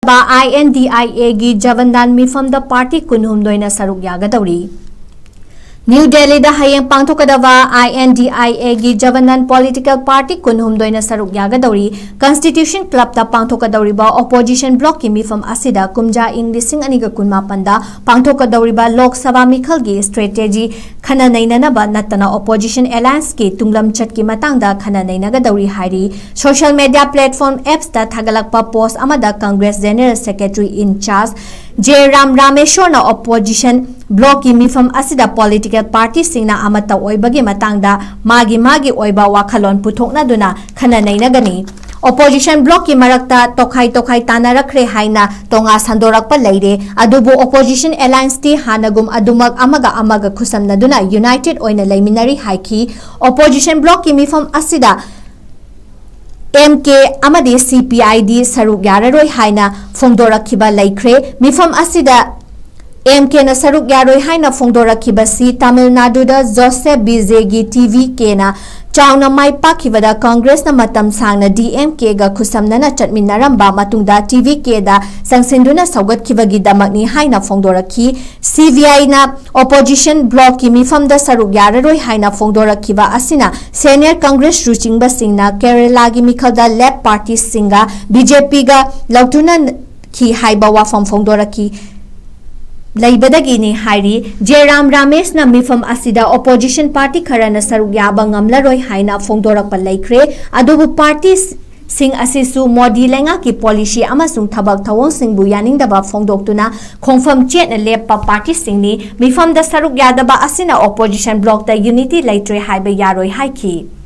Indiagi Janbandhan Mipham the party kunhumdoina Saruk Yagadouri. New Delhi da hayeng Pangthokkadaba Indiagi Janbandhan political party kunhumdoina Saruk Yagadouri Constitution Club da Pangthokkadauri ba opposition block ki Mipham asida kumja ing lising aniga kunmapanda Pangthokkadauri ba Lok Sabha Mikhal gi strategy khana nainana ba natana opposition alliance ki tunglam chat ki matangda khana nainaga dauri hairi social media platform apps da thagalakpa post amada Congress General Secretary in charge J Ram Rameshwar na opposition block ki Mipham asida political party singna amata oibagi matangda magi oiba wakhalon puthokna duna khana nainagani opposition block ki marakta tokhai tanarakre haina tonga sandorakpa leire adubu opposition alliance ti hanagum adumak amaga khusamna duna united oina leiminari haiki opposition block ki Mipham asida MK amadi CPID Saruk Yagadouri haina phongdorakhiba laikre Mipham asida MK na Saruk Yagadouri haina phongdorakhiba si Tamil Nadu da Joseph Bizegi TV kena Chauna mai pakibada Congress na matam sangna DMK ga khusamna na chatminaramba matungda TVK da sangsinduna saugat kibagi damakni haina phongdorakhi CVI na opposition block ki Mipham da Saruk Yagadouri haina phongdorakhiba asina senior Congress ruchingba singna Kerala gi Mikhal da left party singa BJP ga lautuna ki haiba wa phongdorakhi Laibadagini Hairi, J Ram Ramesh na Mipham asida opposition party karana Saruk Yaba ngamlaroi haina phongdorak palaikre adubu parties sing asisu Modi lenga ki policy amasung thabak thawong singbu yaningdaba phongdoktuna khongfam chet na lepa party singni Mipham da Saruk Yadaba asina opposition block da unity laitre haiba yaroi haiki